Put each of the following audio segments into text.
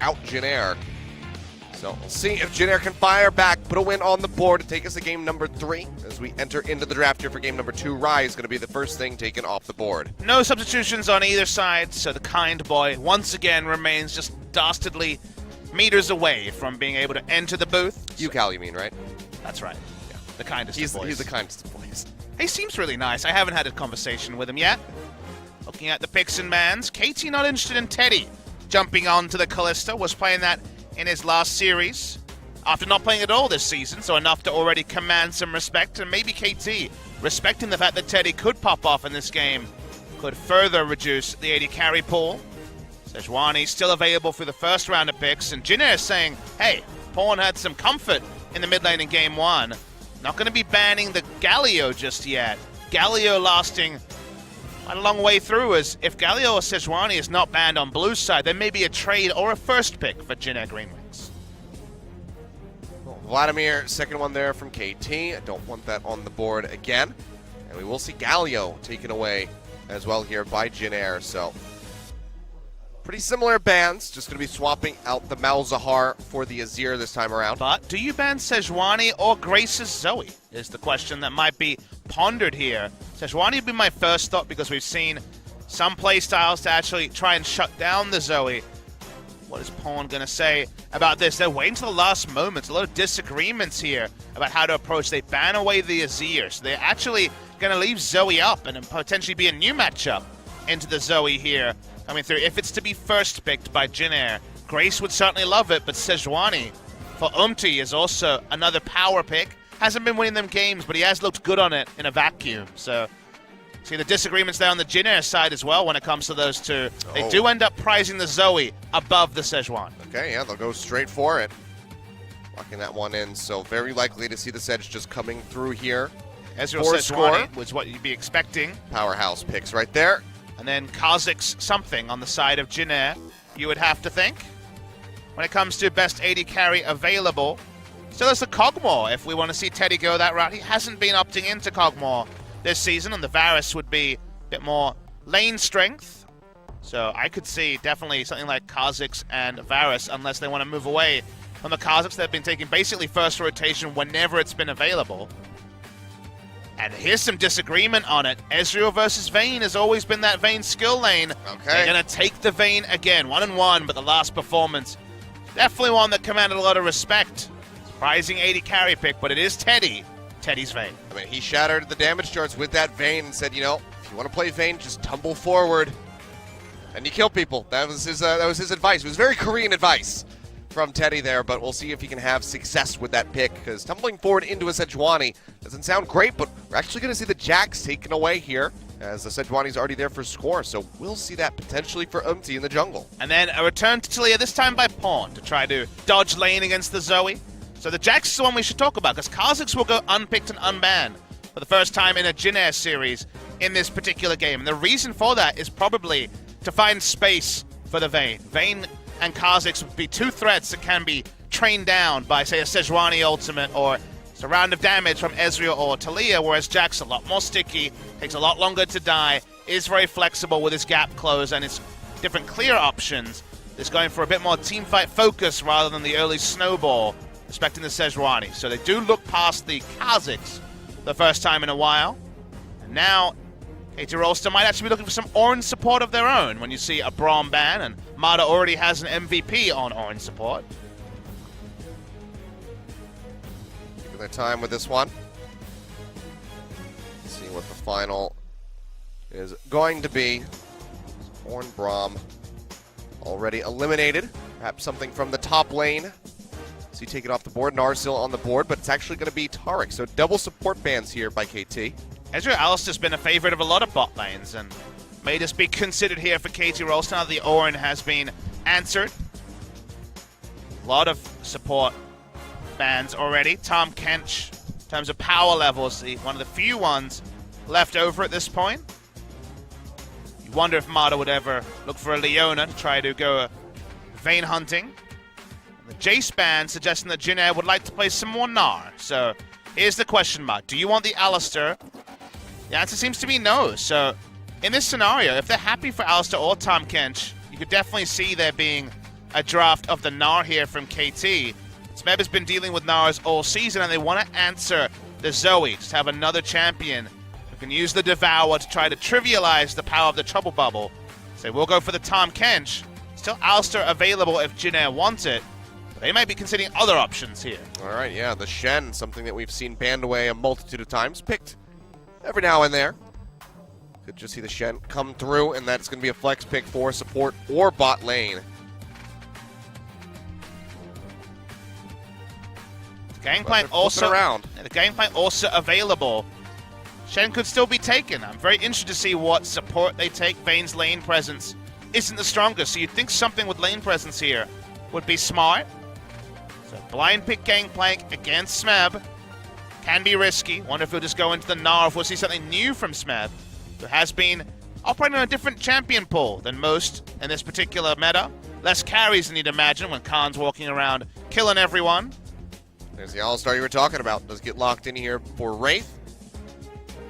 without Jin Air. So we'll see if Jin Air can fire back, put a win on the board to take us to game number 3 as we enter into the draft here for game number 2. Rai is going to be the first thing taken off the board. No substitutions on either side, so the kind boy once again remains just dastardly meters away from being able to enter the booth. Cal, you mean, right? That's right. Yeah, the kindest of boys. He's the kindest of boys. He seems really nice. I haven't had a conversation with him yet. Looking at the picks and bans, KT not interested in Teddy. Jumping onto the Kalista, was playing that in his last series. After not playing at all this season, so enough to already command some respect. And maybe KT, respecting the fact that Teddy could pop off in this game, could further reduce the AD carry pool. Sejuani still available for the first round of picks. And Jin Air saying, hey, Pawn had some comfort in the mid lane in game 1. Not going to be banning the Galio just yet. Galio lasting quite a long way through, as if Galio or Sejuani is not banned on blue side, there may be a trade or a first pick for Jin Air GreenWings. Well, Vladimir, second one there from KT. I don't want that on the board again. And we will see Galio taken away as well here by Jin Air. So pretty similar bans, just going to be swapping out the Malzahar for the Azir this time around. But do you ban Sejuani or Grace's Zoe is the question that might be pondered here. Sejuani would be my first thought because we've seen some playstyles to actually try and shut down the Zoe. What is Pawn going to say about this? They're waiting till the last moments. A lot of disagreements here about how to approach. They ban away the Azir, so they're actually going to leave Zoe up and potentially be a new matchup into the Zoe here coming through. If it's to be first picked by Jin Air, Grace would certainly love it, but Sejuani for Umti is also another power pick. Hasn't been winning them games, but he has looked good on it in a vacuum. So, see the disagreements there on the Jin Air side as well when it comes to those two. They do end up prizing the Zoe above the Sejuani. Okay, yeah, they'll go straight for it. Locking that one in, so very likely to see the Sedge just coming through here. Ezreal Sejuani was what you'd be expecting. Powerhouse picks right there. And then Kha'Zix something on the side of Jin Air, you would have to think. When it comes to best AD carry available, still it's the Kog'Maw if we want to see Teddy go that route. He hasn't been opting into Kog'Maw this season, and the Varus would be a bit more lane strength. So I could see definitely something like Kha'Zix and Varus, unless they want to move away from the Kha'Zix. They've been taking basically first rotation whenever it's been available. And here's some disagreement on it. Ezreal versus Vayne has always been that Vayne skill lane. Okay. They're going to take the Vayne again, 1-1, but the last performance, definitely one that commanded a lot of respect. Surprising AD carry pick, but it is Teddy. Teddy's Vayne. I mean, he shattered the damage charts with that Vayne and said, you know, if you want to play Vayne, just tumble forward and you kill people. That was his advice. It was very Korean advice from Teddy there, but we'll see if he can have success with that pick, because tumbling forward into a Sejuani doesn't sound great, but we're actually going to see the Jax taken away here, as the Sejuani's already there for score, so we'll see that potentially for Umti in the jungle. And then a return to Talia, this time by Pawn, to try to dodge lane against the Zoe. So the Jax is the one we should talk about, because Kha'Zix will go unpicked and unbanned for the first time in a Jin Air series in this particular game. And the reason for that is probably to find space for the Vayne. Vayne and Kha'Zix would be two threats that can be trained down by, say, a Sejuani ultimate or a round of damage from Ezreal or Talia, whereas Jack's a lot more sticky, takes a lot longer to die, is very flexible with his gap close and his different clear options. Is going for a bit more teamfight focus rather than the early snowball, respecting the Sejuani. So they do look past the Kha'Zix the first time in a while. And now KT Rolster might actually be looking for some orange support of their own when you see a Braum ban, and Mada already has an MVP on orange support. Taking their time with this one. See what the final is going to be. Ornn Braum already eliminated. Perhaps something from the top lane. See, take it off the board. Narsil on the board, but it's actually going to be Taric. So double support bans here by KT. Ezreal Alistair's been a favorite of a lot of bot lanes and may just be considered here for KT Rolster now that the Ornn has been answered. A lot of support bans already. Tahm Kench, in terms of power levels, one of the few ones left over at this point. You wonder if Mada would ever look for a Leona to try to go Vayne hunting. The Jace ban suggesting that Jin Air would like to play some more Gnar. So here's the question mark. Do you want the Alistair? The answer seems to be no. So in this scenario, if they're happy for Alistair or Tahm Kench, you could definitely see there being a draft of the Gnar here from KT. Smeb has been dealing with Gnars all season, and they want to answer the Zoe. Just have another champion who can use the Devour to try to trivialize the power of the Trouble Bubble. So we'll go for the Tahm Kench. Still Alistair available if Jin Air wants it. But they might be considering other options here. All right, yeah, the Shen, something that we've seen banned away a multitude of times, picked every now and there. Could just see the Shen come through, and that's going to be a flex pick for support or bot lane. Gangplank also around. The Gangplank also available. Shen could still be taken. I'm very interested to see what support they take. Vayne's lane presence isn't the strongest, so you'd think something with lane presence here would be smart. So blind pick Gangplank against Smeb can be risky. Wonder if he'll just go into the Gnar, if we'll see something new from Smeb, who has been operating on a different champion pool than most in this particular meta. Less carries than you'd imagine when Khan's walking around killing everyone. There's the All-Star you were talking about. Does get locked in here for Wraith.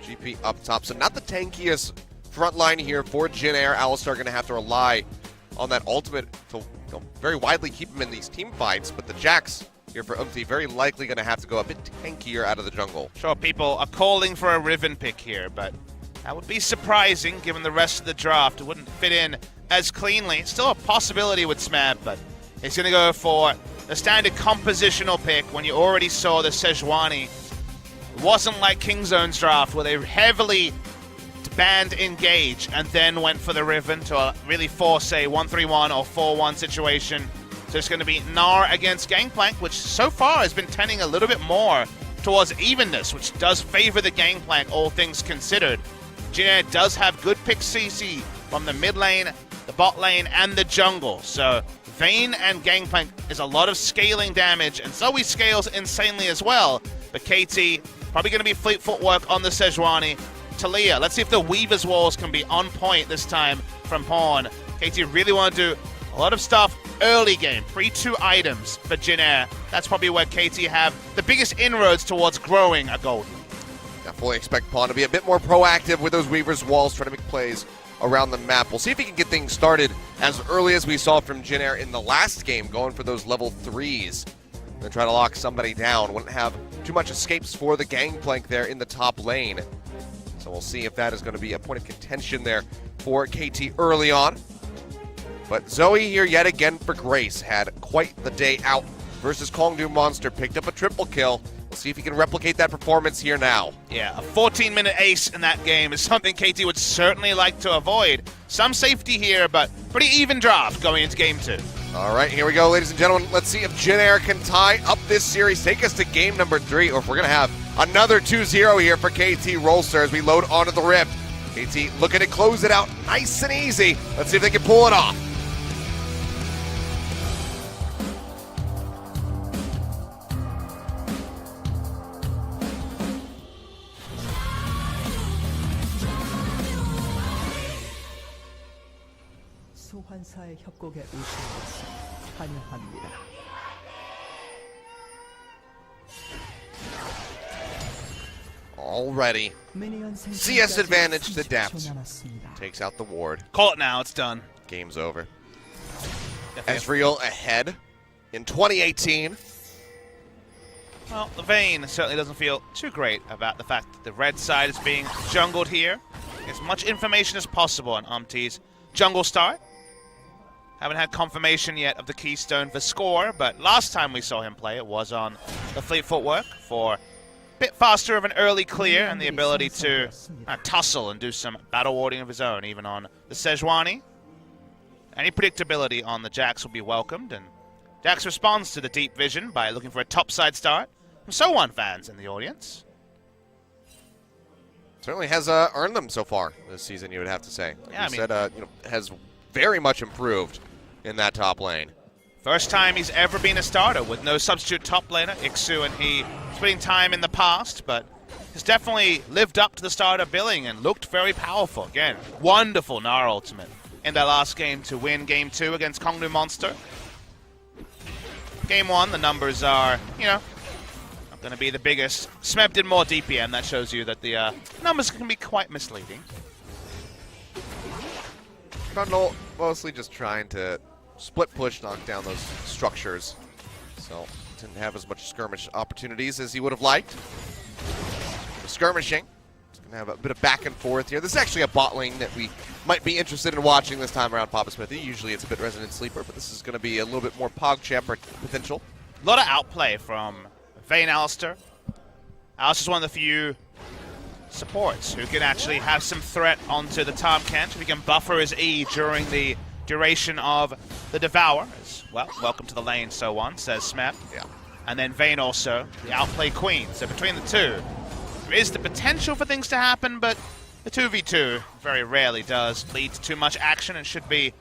GP up top. So not the tankiest front line here for Jin Air. Alistar going to have to rely on that ultimate to very widely keep him in these team fights. But the Jax here for Umti very likely going to have to go a bit tankier out of the jungle. Sure, people are calling for a Riven pick here, but that would be surprising given the rest of the draft. It wouldn't fit in as cleanly. It's still a possibility with Smeb, but he's going to go for the standard compositional pick when you already saw the Sejuani. It wasn't like Kingzone's draft where they heavily banned Engage and then went for the Riven to really force a 1-3-1 or 4-1 situation. So it's going to be Gnar against Gangplank, which so far has been tending a little bit more towards evenness, which does favor the Gangplank, all things considered. Jin Air does have good pick CC from the mid lane, the bot lane, and the jungle. So Vayne and Gangplank is a lot of scaling damage, and Zoe scales insanely as well. But KT, probably going to be fleet footwork on the Sejuani. Talia, let's see if the Weaver's Walls can be on point this time from Pawn. KT really want to do a lot of stuff early game, pre-2 items for Jin Air. That's probably where KT have the biggest inroads towards growing a Golden. I fully expect Pawn to be a bit more proactive with those Weaver's Walls, trying to make plays around the map. We'll see if he can get things started as early as we saw from Jin Air in the last game, going for those level 3s. Then try to lock somebody down. Wouldn't have too much escapes for the Gangplank there in the top lane. So we'll see if that is going to be a point of contention there for KT early on. But Zoe here yet again for Grace. Had quite the day out versus Kongdu Monster. Picked up a triple kill. We'll see if he can replicate that performance here now. Yeah, a 14-minute ace in that game is something KT would certainly like to avoid. Some safety here, but pretty even draft going into game 2. All right, here we go, ladies and gentlemen. Let's see if Jin Air can tie up this series, take us to game number 3, or if we're going to have another 2-0 here for KT Rolster as we load onto the Rift. KT looking to close it out nice and easy. Let's see if they can pull it off. 소환사의 협곡에 오신 것을 환영합니다. Already. CS advantage to Depth. Takes out the ward. Call it now, it's done. Game's over. Ezreal ahead in 2018. Well, the Vayne certainly doesn't feel too great about the fact that the red side is being jungled here. As much information as possible on Umti's jungle start. Haven't had confirmation yet of the keystone for score, but last time we saw him play, it was on the fleet footwork for a bit faster of an early clear and the ability to tussle and do some battle warding of his own, even on the Sejuani. Any predictability on the Jax will be welcomed, and Jax responds to the deep vision by looking for a topside start from So1 fans in the audience. Certainly has earned them so far this season, you would have to say. Like yeah, you said, has very much improved in that top lane. First time he's ever been a starter with no substitute top laner. Ixu and he splitting time in the past, but has definitely lived up to the starter billing and looked very powerful. Again, wonderful Gnar ultimate in that last game to win game 2 against Kongnu Monster. Game 1, the numbers are, not going to be the biggest. Smeb did more DPM. That shows you that the numbers can be quite misleading. Trundle mostly just trying to split push knocked down those structures. So didn't have as much skirmish opportunities as he would have liked. The skirmishing. It's going to have a bit of back and forth here. This is actually a bot lane that we might be interested in watching this time around, Papa Smithy. Usually it's a bit Resident Sleeper, but this is going to be a little bit more PogChamp potential. A lot of outplay from Vayne Alistair. Alistair's one of the few supports who can actually have some threat onto the Tom Kent. If he can buffer his E during the duration of the Devour. Well, welcome to the lane, so on, says Smep. Yeah. And then Vayne also, the outplay queen. So between the two, there is the potential for things to happen, but the 2v2 very rarely does lead to too much action and should be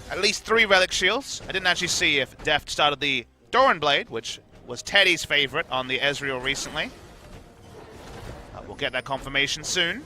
at least 3 relic shields. I didn't actually see if Deft started the Doran Blade, which was Teddy's favorite on the Ezreal recently. We'll get that confirmation soon.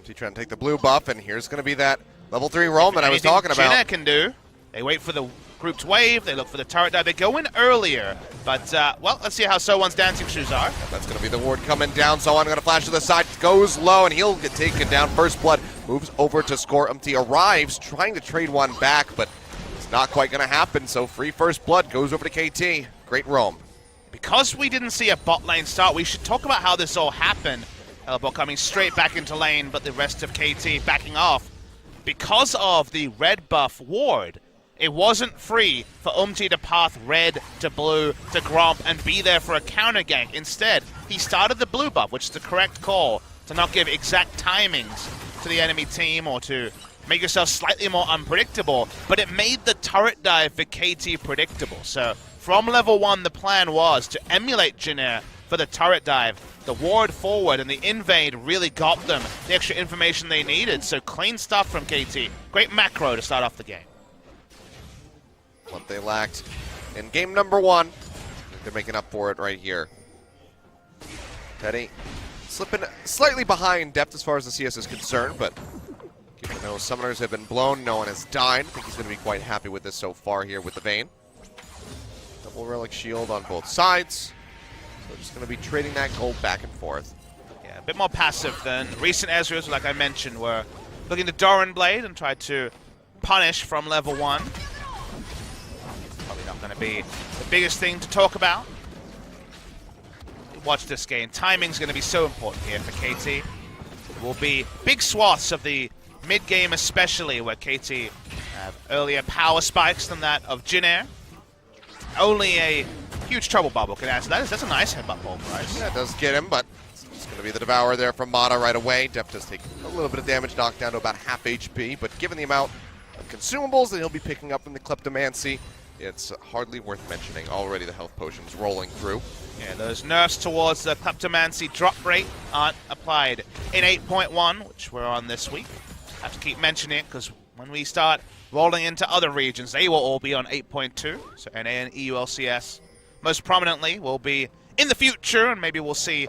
He's trying to take the blue buff, and here's going to be that level 3 roam that I was talking about. Jin Air can do. They wait for the grouped wave, they look for the turret dive, they go in earlier, but, well, let's see how So1's dancing shoes are. That's going to be the ward coming down. So1 going to flash to the side, goes low, and he'll get taken down. First Blood moves over to score. Arrives, trying to trade one back, but it's not quite going to happen, so free First Blood goes over to KT. Great roam. Because we didn't see a bot lane start, we should talk about how this all happened. Elbow coming straight back into lane, but the rest of KT backing off. Because of the red buff ward, it wasn't free for to path red to blue to Gromp and be there for a counter gank. Instead, he started the blue buff, which is the correct call to not give exact timings to the enemy team or to make yourself slightly more unpredictable, but it made the turret dive for KT predictable. So from level 1, the plan was to emulate Jin Air for the turret dive. The ward forward and the invade really got them the extra information they needed, so clean stuff from KT. Great macro to start off the game. What they lacked in game number 1, they're making up for it right here. Teddy slipping slightly behind Depth as far as the CS is concerned, but given those summoners have been blown, no one has died. I think he's going to be quite happy with this so far here with the Vayne. Double relic shield on both sides. So just going to be trading that gold back and forth. Yeah, a bit more passive than recent Ezreals, like I mentioned, were looking to Doran Blade and tried to punish from level 1. Probably not going to be the biggest thing to talk about. Watch this game. Timing's going to be so important here for KT. It will be big swaths of the mid-game especially where KT have earlier power spikes than that of Jin Air. Only a huge trouble bubble can answer that. That's a nice headbutt ball, Bryce. Yeah, it does get him, but it's going to be the Devourer there from Mata right away. Def does take a little bit of damage, knocked down to about half HP, but given the amount of consumables that he'll be picking up from the Kleptomancy, it's hardly worth mentioning. Already the health potions rolling through. Yeah, those nerfs towards the Kleptomancy drop rate aren't applied in 8.1, which we're on this week. Have to keep mentioning it because when we start rolling into other regions, they will all be on 8.2. So NA and EULCS most prominently will be in the future, and maybe we'll see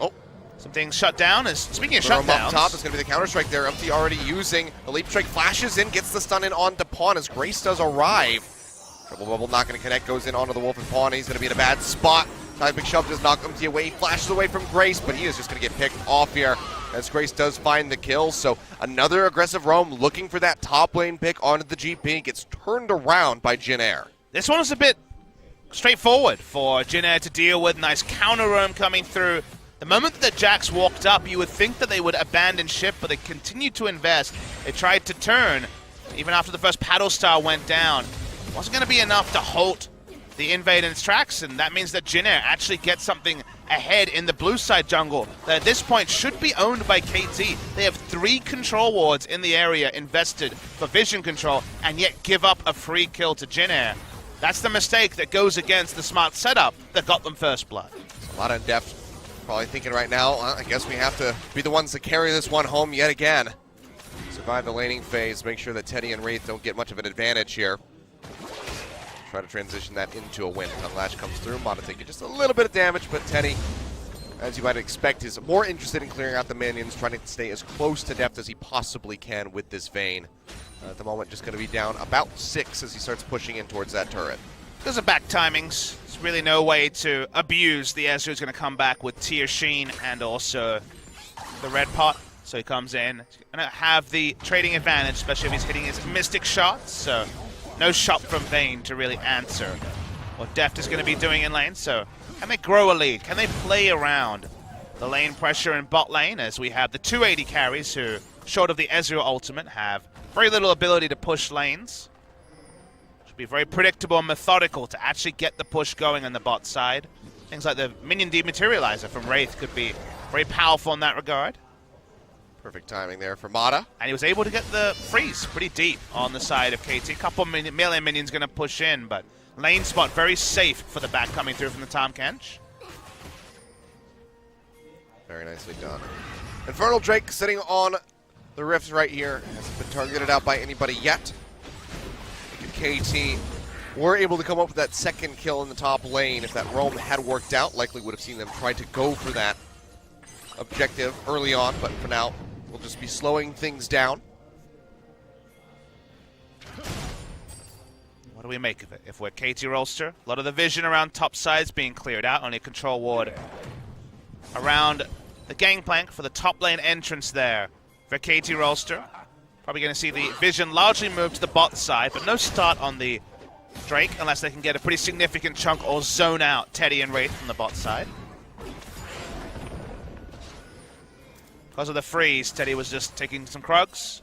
some things shut down. As speaking of shutdowns, up top is going to be the counter-strike there. Umti already using the leap strike, flashes in, gets the stun in on Pawn as Grace does arrive. Triple bubble not going to connect, goes in onto the Wolf and Pawn. He's going to be in a bad spot. Big shove does knock Umti away, flashes away from Grace, but he is just going to get picked off here as Grace does find the kill. So another aggressive roam looking for that top lane pick onto the GP, gets turned around by Jin Air. This one was a bit straightforward for Jin Air to deal with. Nice counter roam coming through. The moment that Jax walked up, you would think that they would abandon ship, but they continued to invest. They tried to turn, even after the first paddle star went down. Wasn't going to be enough to halt the invade in its tracks, and that means that Jin Air actually gets something ahead in the blue side jungle that at this point should be owned by KT. They have 3 control wards in the area invested for vision control, and yet give up a free kill to Jin Air. That's the mistake that goes against the smart setup that got them first blood. A lot of depth. Probably thinking right now, I guess we have to be the ones to carry this one home yet again. Survive the laning phase, make sure that Teddy and Wraith don't get much of an advantage here. Try to transition that into a win. Unlatch comes through, Mata taking just a little bit of damage, but Teddy, as you might expect, is more interested in clearing out the minions, trying to stay as close to depth as he possibly can with this Vayne. At the moment, just going to be down about 6 as he starts pushing in towards that turret. Because of back timings, there's really no way to abuse the Ezreal. Is going to come back with Tear Sheen and also the red pot. So he comes in, he's going to have the trading advantage, especially if he's hitting his Mystic shots. So no shot from Vayne to really answer what Deft is going to be doing in lane. So can they grow a lead? Can they play around the lane pressure in bot lane, as we have the 280 carries who, short of the Ezreal ultimate, have very little ability to push lanes. Should be very predictable and methodical to actually get the push going on the bot side. Things like the minion dematerializer from Wraith could be very powerful in that regard. Perfect timing there for Mata. And he was able to get the freeze pretty deep on the side of KT. A couple melee minions going to push in, but lane spot very safe for the back coming through from the Tahm Kench. Very nicely done. Infernal Drake sitting on the rifts right here. Hasn't been targeted out by anybody yet. KT were able to come up with that second kill in the top lane. If that roam had worked out, likely would have seen them try to go for that objective early on, but for now, we'll just be slowing things down. What do we make of it? If we're KT Rolster, a lot of the vision around top sides being cleared out, only a control ward around the gangplank for the top lane entrance there for KT Rolster. Probably going to see the vision largely move to the bot side, but no start on the Drake unless they can get a pretty significant chunk or zone out Teddy and Wraith from the bot side. Because of the freeze, Teddy was just taking some Krugs,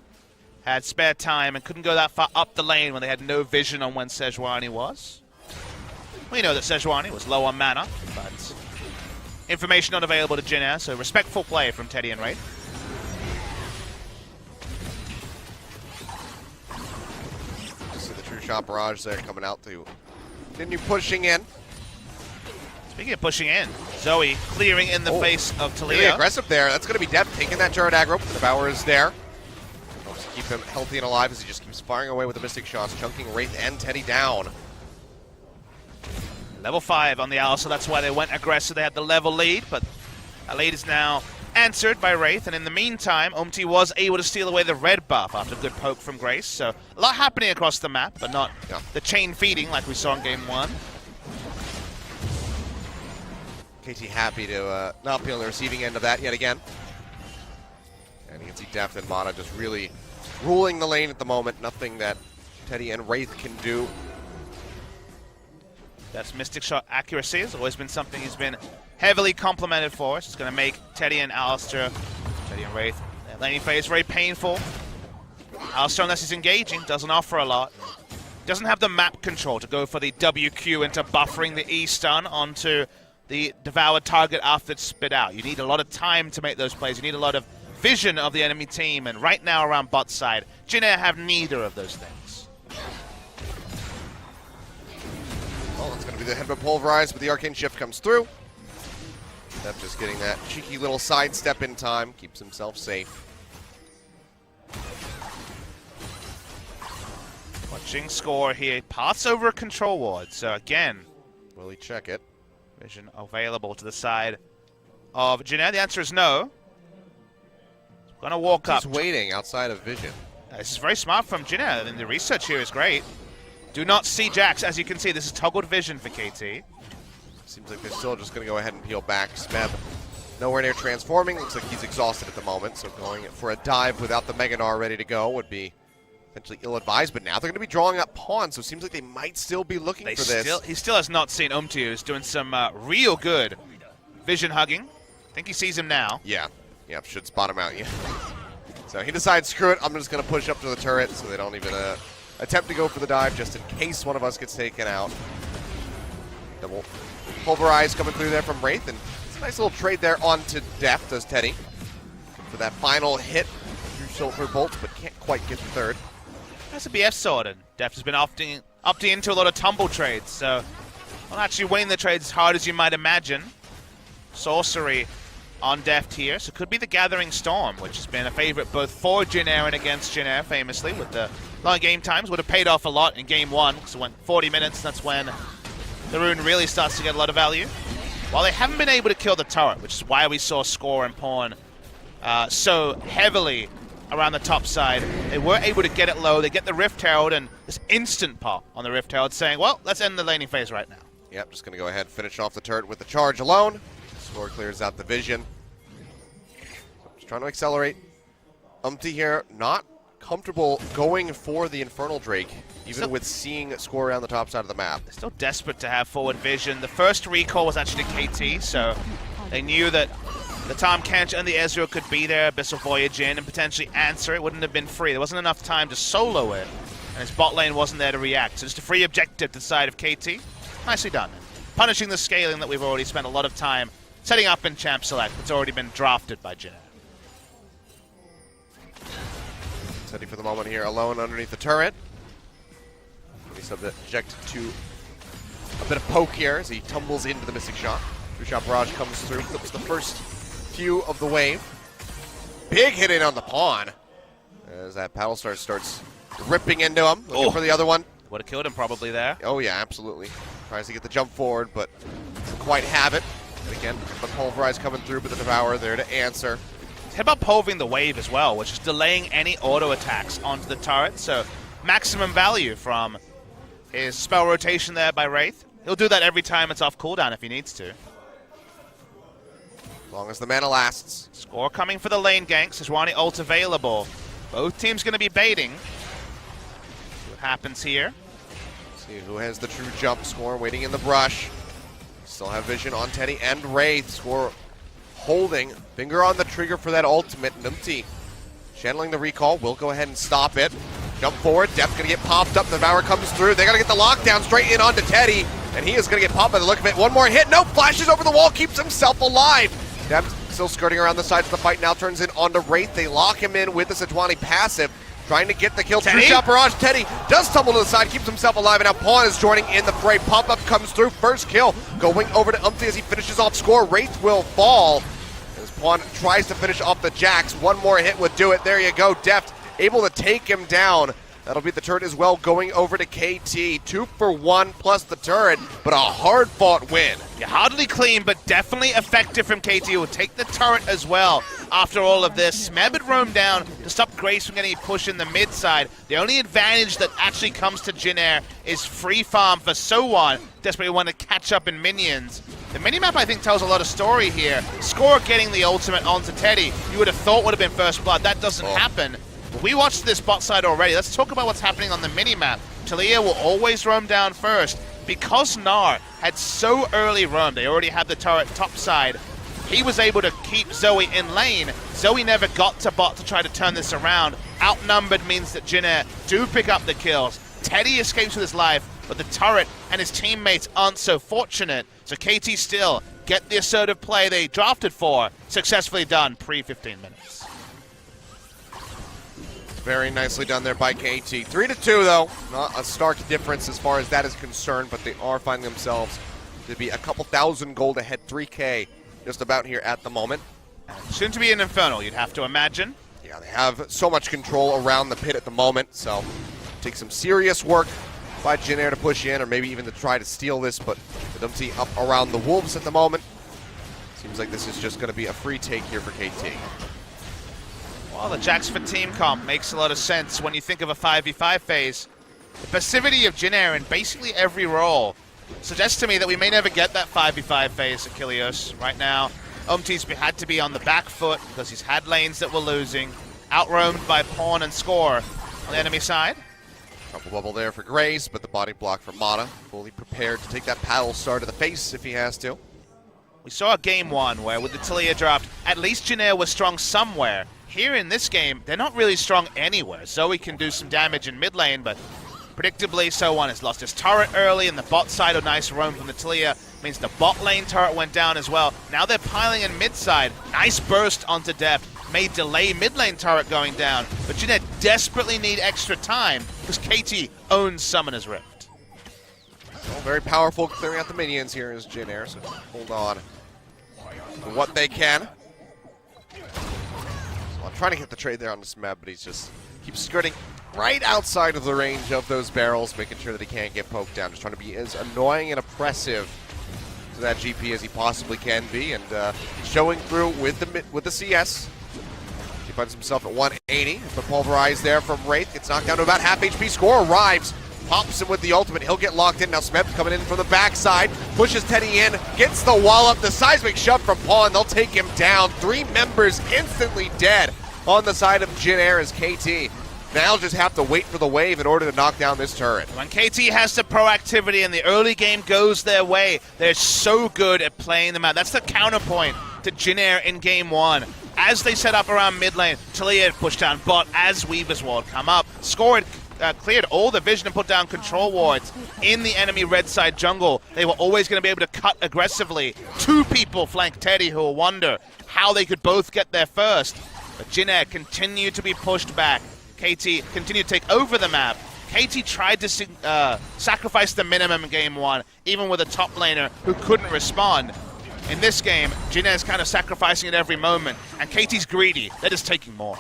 had spare time, and couldn't go that far up the lane when they had no vision on when Sejuani was. We know that Sejuani was low on mana, but information not available to Jin Air, so respectful play from Teddy and Wraith. See the true shot barrage there coming out to continue pushing in. Speaking of pushing in, Zoe clearing in the face of Talia. Really aggressive there. That's going to be Deft taking that Jared aggro. The Devour is there. Helps keep him healthy and alive as he just keeps firing away with the Mystic shots, chunking Wraith and Teddy down. Level 5 on the Owl, so that's why they went aggressive. They had the level lead, but that lead is now answered by Wraith. And in the meantime, Umti was able to steal away the red buff after a good poke from Grace. So a lot happening across the map, but not the chain feeding like we saw in Game 1. KT happy to not be on the receiving end of that yet again. And you can see Deft and Mata just really ruling the lane at the moment. Nothing that Teddy and Wraith can do. That's Mystic Shot accuracy has always been something he's been heavily complimented for. It's going to make Teddy and Alistair, Teddy and Wraith, their laning phase very painful. Alistair, unless he's engaging, doesn't offer a lot. Doesn't have the map control to go for the WQ into buffering the E stun onto the devoured target after it's spit out. You need a lot of time to make those plays. You need a lot of vision of the enemy team, and right now around bot side, Jin Air have neither of those things. Well, that's going to be the headbutt pulverized, but the arcane shift comes through. Deft just getting that cheeky little sidestep in time, keeps himself safe. Watching score here, pass over a control ward. So again, Will he check it? vision available to the side of Jin Air. The answer is no. Gonna walk up. He's waiting outside of vision. This is very smart from Jin Air, and the research here is great. Do not see Jax, as you can see. This is toggled vision for KT. Seems like they're still just going to go ahead and peel back. Smeb nowhere near transforming. Looks like he's exhausted at the moment, so going for a dive without the Meganar ready to go would be potentially ill-advised. But now they're going to be drawing up pawns, so it seems like they might still be looking for this. He still has not seen Umti, who's doing some real good vision hugging. I think he sees him now. Yeah, should spot him out. Yeah. So he decides, screw it, I'm just going to push up to the turret so they don't even attempt to go for the dive just in case one of us gets taken out. Double pulverize coming through there from Wraith, and it's a nice little trade there onto Deft, does Teddy. For that final hit through Silver Bolt, but can't quite get the third. That's a BF sword, and Deft has been opting into a lot of tumble trades, so not actually winning the trades as hard as you might imagine. Sorcery on Deft here, so could be the Gathering Storm, which has been a favorite both for Jin Air and against Jin Air, famously, with the long game times. Would have paid off a lot in Game 1, because it went 40 minutes, that's when the rune really starts to get a lot of value. While they haven't been able to kill the turret, which is why we saw Score and Pawn so heavily around the top side, they were able to get it low. They get the Rift Herald, and this instant pop on the Rift Herald saying, well, let's end the laning phase right now. Yep, just going to go ahead and finish off the turret with the charge alone. Score clears out the vision. Just trying to accelerate. Umti here, not comfortable going for the Infernal Drake, even with seeing score around the top side of the map. They're still desperate to have forward vision. The first recall was actually KT, so they knew that the Tahm Kench and the Ezreal could be there, Abyssal Voyage in, and potentially answer. It wouldn't have been free. There wasn't enough time to solo it, and his bot lane wasn't there to react. So just a free objective to the side of KT. Nicely done. Punishing the scaling that we've already spent a lot of time setting up in Champ Select. It's already been drafted by Jin Air. Teddy for the moment here, alone underneath the turret. He's subject to a bit of poke here as he tumbles into the missing shot. Two-shot barrage comes through, clips the first few of the wave. Big hit in on the pawn as that Paddle Star starts ripping into him, looking for the other one. Would have killed him probably there. Oh yeah, absolutely. Tries to get the jump forward, but doesn't quite have it. And again, the Pulverize coming through, but the Devourer there to answer. Hibba pulving the wave as well, which is delaying any auto attacks onto the turret, so maximum value from his spell rotation there by Wraith. He'll do that every time it's off cooldown if he needs to. As long as the mana lasts. Score coming for the lane ganks. Sejuani ult available. Both teams going to be baiting. See what happens here. See who has the true jump. Score waiting in the brush. Still have vision on Teddy and Wraith. Score holding, finger on the trigger for that ultimate. Numpty channeling the recall, will go ahead and stop it. Jump forward, Depth gonna get popped up, the Devourer comes through, they gotta get the lockdown straight in onto Teddy, and he is gonna get popped by the look of it. One more hit, nope, flashes over the wall, keeps himself alive. Depth still skirting around the sides of the fight, now turns in onto Wraith, they lock him in with the Sejuani passive, trying to get the kill. Two-shot barrage, Teddy does tumble to the side, keeps himself alive, and now Pawn is joining in the fray. Pop-up comes through, first kill, going over to Umpty as he finishes off Score. Wraith will fall. As Pawn tries to finish off the Jax, one more hit would do it. There you go, Deft able to take him down. That'll be the turret as well, going over to KT. 2 for 1 plus the turret, but a hard-fought win. Yeah, hardly clean, but definitely effective from KT. Will take the turret as well after all of this. Smeb had roamed down to stop Grace from getting pushed in the mid side. The only advantage that actually comes to Jin Air is free farm for Sowan. Desperately want to catch up in minions. The minimap, I think, tells a lot of story here. Score getting the ultimate onto Teddy, you would have thought would have been first blood. That doesn't happen. We watched this bot side already. Let's talk about what's happening on the minimap. Talia will always roam down first. Because Gnar had so early roam, they already had the turret top side, he was able to keep Zoe in lane. Zoe never got to bot to try to turn this around. Outnumbered means that Jin Air do pick up the kills. Teddy escapes with his life, but the turret and his teammates aren't so fortunate. So KT still get the assertive play they drafted for. Successfully done pre-15 minutes. Very nicely done there by KT. 3-2 though, not a stark difference as far as that is concerned, but they are finding themselves to be a couple thousand gold ahead, 3K just about here at the moment. Soon to be an Infernal, you'd have to imagine. Yeah, they have so much control around the pit at the moment, so take some serious work by Jin Air to push in, or maybe even to try to steal this, but the Dumpty up around the Wolves at the moment. Seems like this is just going to be a free take here for KT. Well, the Jax for team comp makes a lot of sense when you think of a 5v5 phase. The passivity of Jin Air in basically every role suggests to me that we may never get that 5v5 phase at Kilios. Right now, Umti's had to be on the back foot because he's had lanes that were losing, outroamed by Pawn and Score on the enemy side. Couple bubble there for Grace, but the body block for Mata. Fully prepared to take that paddle star to the face if he has to. We saw game one where with the Talia draft, at least Jin Air was strong somewhere. Here in this game, they're not really strong anywhere. Zoe can do some damage in mid lane, but predictably, Sowan has lost his turret early, and the bot side, a nice roam from the Talia means the bot lane turret went down as well. Now they're piling in mid side. Nice burst onto Depth. May delay mid lane turret going down, but Jin Air desperately need extra time because KT owns Summoner's Rift. Well, very powerful clearing out the minions here is Jin Air, so hold on to what they can. So I'm trying to get the trade there on the Smeb, but he's just keeps skirting right outside of the range of those barrels, making sure that he can't get poked down. Just trying to be as annoying and oppressive to that GP as he possibly can be, and showing through with the CS. He finds himself at 180. The Pulverize there from Wraith. Gets knocked down to about half HP. Score arrives. Pops him with the ultimate. He'll get locked in. Now Smeb coming in from the backside. Pushes Teddy in. Gets the wall up. The seismic shove from Pawn. They'll take him down. 3 members instantly dead on the side of Jin Air as KT now just have to wait for the wave in order to knock down this turret. When KT has the proactivity and the early game goes their way, they're so good at playing them out. That's the counterpoint to Jin Air in game 1. As they set up around mid lane, Talia had pushed down bot as Weaver's ward come up. Score had cleared all the vision and put down control wards in the enemy red side jungle. They were always going to be able to cut aggressively. 2 people flank Teddy, who will wonder how they could both get there first. But Jin Air continued to be pushed back. KT continued to take over the map. KT tried to sacrifice the minimum in game 1, even with a top laner who couldn't respond. In this game, Jin Air's kind of sacrificing at every moment, and KT's greedy. They're just taking more.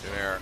Jin Air.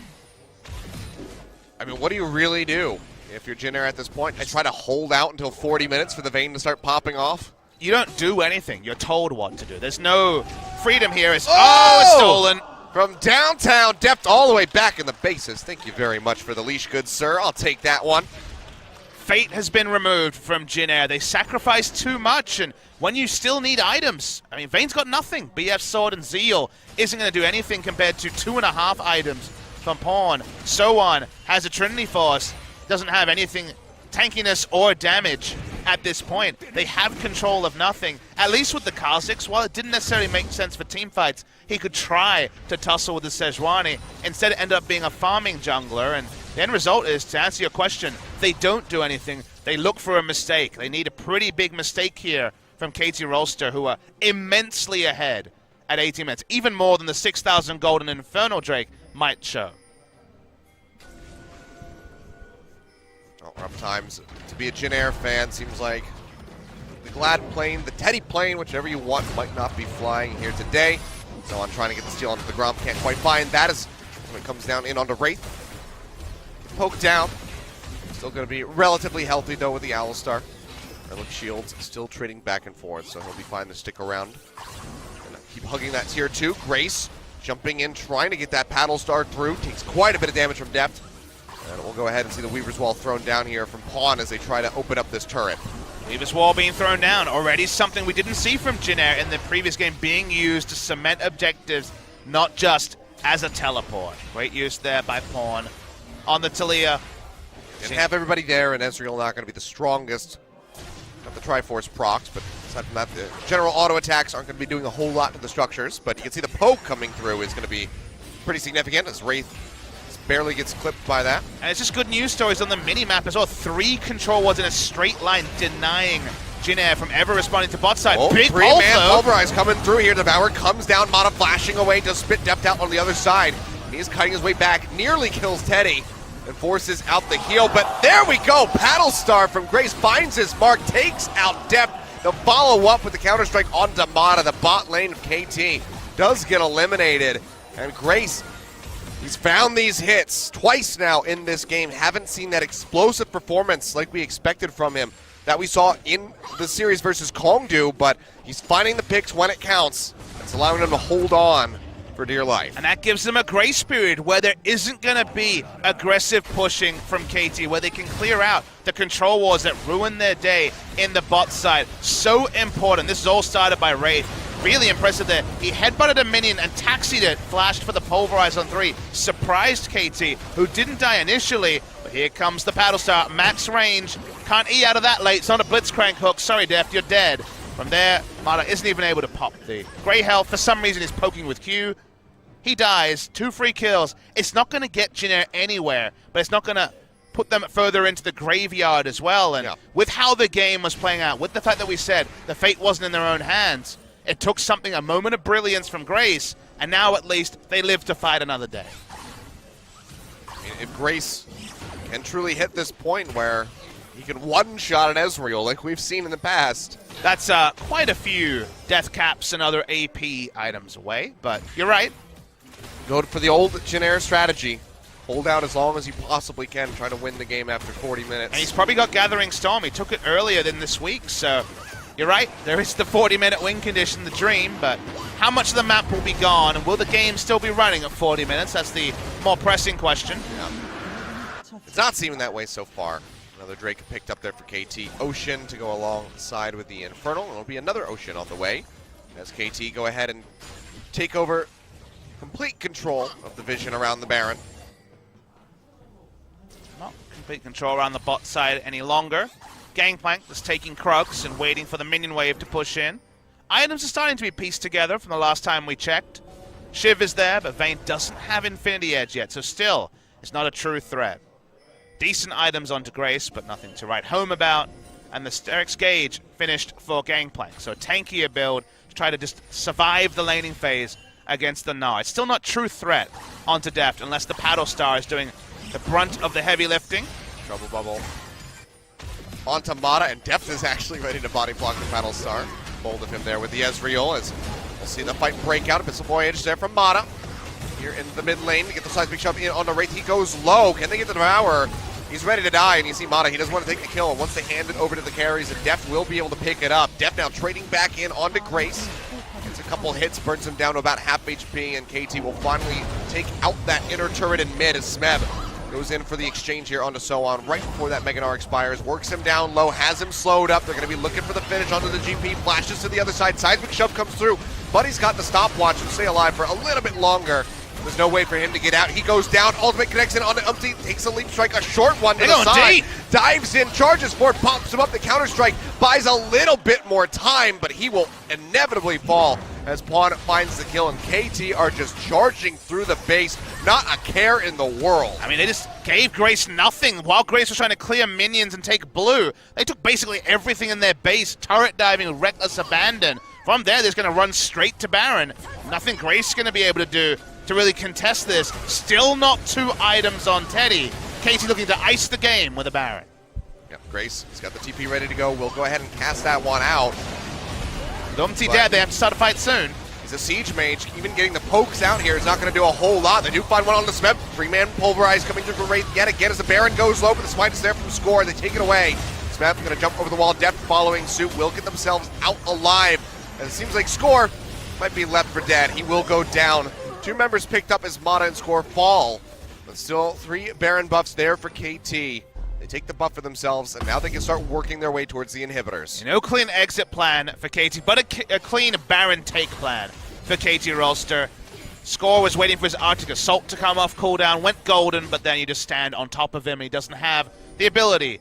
I mean, what do you really do if you're Jin Air at this point? I try to hold out until 40 minutes for the Vayne to start popping off? You don't do anything. You're told what to do. There's no freedom here. It's stolen. From downtown, depth all the way back in the bases. Thank you very much for the leash, good sir. I'll take that one. Fate has been removed from Jin Air. They sacrificed too much, and when you still need items, I mean, Vayne's got nothing. BF Sword and Zeal isn't going to do anything compared to 2.5 items from Pawn. So on has a Trinity Force, doesn't have anything tankiness or damage at this point. They have control of nothing. At least with the Kha'Zix, while it didn't necessarily make sense for team fights, he could try to tussle with the Sejuani. Instead, it ended up being a farming jungler, and the end result is, to answer your question, they don't do anything. They look for a mistake. They need a pretty big mistake here from KT Rolster, who are immensely ahead at 18 minutes, even more than the 6,000 gold and Infernal Drake might show. Rough times to be a Jin Air fan. Seems like the Glad plane, the Teddy plane, whichever you want, might not be flying here today. So I'm trying to get the steal onto the Gromp. Can't quite find that as when it comes down in onto Wraith. Poke down. Still going to be relatively healthy, though, with the Owlstar. Relic Shields still trading back and forth, so he'll be fine to stick around. Gonna keep hugging that tier 2. Grace jumping in, trying to get that Paddle Star through. Takes quite a bit of damage from depth. And we'll go ahead and see the Weaver's Wall thrown down here from Pawn as they try to open up this turret. Weaver's Wall being thrown down. Already something we didn't see from Jin Air in the previous game, being used to cement objectives, not just as a teleport. Great use there by Pawn on the Talia. And have everybody there, and Ezreal not going to be the strongest. Got the Triforce procs, but aside from that, the general auto attacks aren't going to be doing a whole lot to the structures. But you can see the poke coming through is going to be pretty significant as Wraith barely gets clipped by that. And it's just good news stories on the mini-map as well. 3 control wards in a straight line, denying Jin Air from ever responding to bot side. Oh, Big 3-man Pulverize coming through here. Devour comes down, Mata flashing away, does spit depth out on the other side. He's cutting his way back, nearly kills Teddy, and forces out the heal. But there we go, Paddle Star from Grace finds his mark, takes out depth. The follow-up with the counter-strike onto Mata. The bot lane of KT does get eliminated, and Grace, he's found these hits twice now in this game. Haven't seen that explosive performance like we expected from him that we saw in the series versus Kongdu, but he's finding the picks when it counts. It's allowing him to hold on for dear life. And that gives them a grace period where there isn't going to be aggressive pushing from KT, where they can clear out the control wars that ruin their day in the bot side. So important. This is all started by Wraith. Really impressive there. He headbutted a minion and taxied it, flashed for the Pulverize on 3. Surprised KT, who didn't die initially, but here comes the Paddle Star. Max range. Can't E out of that late. It's not a Blitzcrank hook. Sorry, Deft, you're dead. From there, Mata isn't even able to pop the Grey Health. For some reason, he's poking with Q. He dies. 2 free kills. It's not going to get Jin Air anywhere, but it's not going to put them further into the graveyard as well. And with how the game was playing out, with the fact that we said the fate wasn't in their own hands, it took something, a moment of brilliance from Grace, and now at least they live to fight another day. If Grace can truly hit this point where he can one-shot an Ezreal like we've seen in the past. That's quite a few death caps and other AP items away, but you're right. Go for the old Jin Air strategy. Hold out as long as you possibly can, try to win the game after 40 minutes. And he's probably got Gathering Storm. He took it earlier than this week, so you're right. There is the 40-minute win condition, the dream, but how much of the map will be gone, and will the game still be running at 40 minutes? That's the more pressing question. Yeah. It's not seeming that way so far. Another Drake picked up there for KT. Ocean to go alongside with the Infernal, and it'll be another Ocean on the way as KT go ahead and take over complete control of the vision around the Baron. Not complete control around the bot side any longer. Gangplank just taking Krugs and waiting for the minion wave to push in. Items are starting to be pieced together from the last time we checked. Shiv is there, but Vayne doesn't have Infinity Edge yet, so still, it's not a true threat. Decent items onto Grace, but nothing to write home about. And the Sterix Gauge finished for Gangplank, so a tankier build to try to just survive the laning phase against the Gnar. It's still not true threat onto Deft, unless the Paddle Star is doing the brunt of the heavy lifting. Trouble bubble onto Mata, and Deft is actually ready to body block the Battle Star. Bold of him there with the Ezreal, as we'll see the fight break out. A Missile Voyage there from Mata. Here in the mid lane to get the seismic shove in on the Wraith. He goes low. Can they get the Devour? He's ready to die, and you see Mata, he doesn't want to take the kill. And once they hand it over to the carries, and Deft will be able to pick it up. Deft now trading back in onto Grace. Gets a couple hits, burns him down to about half HP, and KT will finally take out that inner turret in mid as Smeb goes in for the exchange here onto Sohan right before that Mega Gnar expires. Works him down low, has him slowed up. They're going to be looking for the finish onto the GP. Flashes to the other side. Seismic shove comes through. Buddy's got the stopwatch and stay alive for a little bit longer. There's no way for him to get out. He goes down. Ultimate connects in onto Umpty. Takes a leap strike, a short one to the side. Deep. Dives in, charges for it, pops him up. The counter strike buys a little bit more time, but he will inevitably fall as Pawn finds the kill, and KT are just charging through the base. Not a care in the world. I mean, they just gave Grace nothing while Grace was trying to clear minions and take blue. They took basically everything in their base, turret diving, reckless abandon. From there, they're just going to run straight to Baron. Nothing Grace is going to be able to do to really contest this. Still not 2 items on Teddy. KT looking to ice the game with a Baron. Yep, Grace has got the TP ready to go. We'll go ahead and cast that one out. Lumty dead, they have to start a fight soon. He's a siege mage. Even getting the pokes out here is not going to do a whole lot. They do find one on the Smeb. 3-man pulverize coming through for Wraith yet again as the Baron goes low, but the smite is there from Score. They take it away. Smeb going to jump over the wall. Deft following suit. Will get themselves out alive. And it seems like Score might be left for dead. He will go down. 2 members picked up as Mata and Score fall. But still 3 Baron buffs there for KT. They take the buff for themselves, and now they can start working their way towards the inhibitors. No clean exit plan for KT, but a clean Baron take plan for KT Rolster. Score was waiting for his Arctic Assault to come off cooldown, went golden, but then you just stand on top of him, and he doesn't have the ability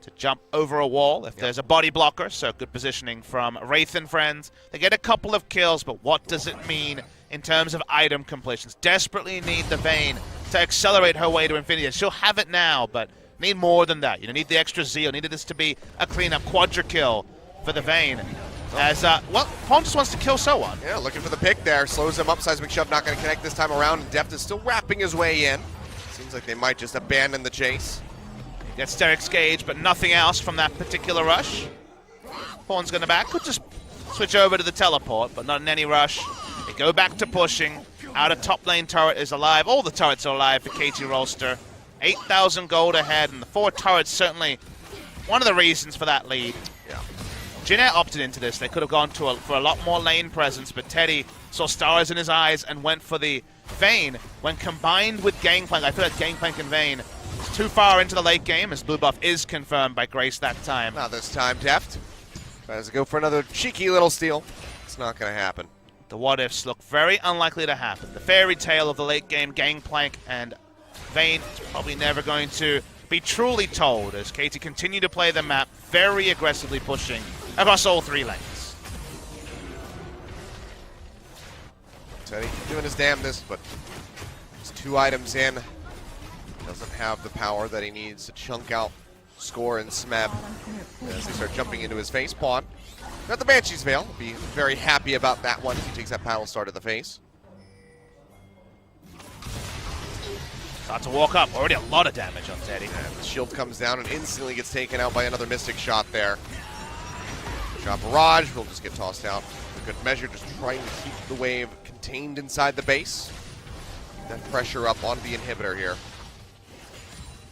to jump over a wall if there's a body blocker, so good positioning from Wraith and friends. They get a couple of kills, but what does it mean in terms of item completions? Desperately need the Vayne to accelerate her way to Infinity. She'll have it now, but need more than that. You need the extra zeal. Needed this to be a cleanup quadra kill for the Vayne. As, well, Pawn just wants to kill Sohan. Yeah, looking for the pick there. Slows him up. Seismic shove not going to connect this time around. And Deft is still wrapping his way in. Seems like they might just abandon the chase. Gets Sterix Gauge, but nothing else from that particular rush. Pawn's going to back. Could just switch over to the teleport, but not in any rush. They go back to pushing. Outer top lane turret is alive. All the turrets are alive for KT Rolster. 8,000 gold ahead, and the 4 turrets certainly one of the reasons for that lead. Yeah. Jin Air opted into this. They could have gone for a lot more lane presence, but Teddy saw stars in his eyes and went for the Vayne. When combined with Gangplank, I feel like Gangplank and Vayne is too far into the late game, as blue buff is confirmed by Grace that time. Not this time, Deft tries to go for another cheeky little steal. It's not going to happen. The what-ifs look very unlikely to happen. The fairy tale of the late game, Gangplank and Vayne, is probably never going to be truly told as KT continue to play the map, very aggressively pushing across all 3 lanes. Teddy doing his damnedest, but he's 2 items in. Doesn't have the power that he needs to chunk out Score and Smeb as they start jumping into his face. Pawn got the Banshee's Veil. Be very happy about that one as he takes that Paddle Star to the face. Start to walk up. Already a lot of damage on Teddy. And the shield comes down and instantly gets taken out by another Mystic shot there. Shot Barrage will just get tossed out. A good measure, just trying to keep the wave contained inside the base. Keep that pressure up onto the inhibitor here.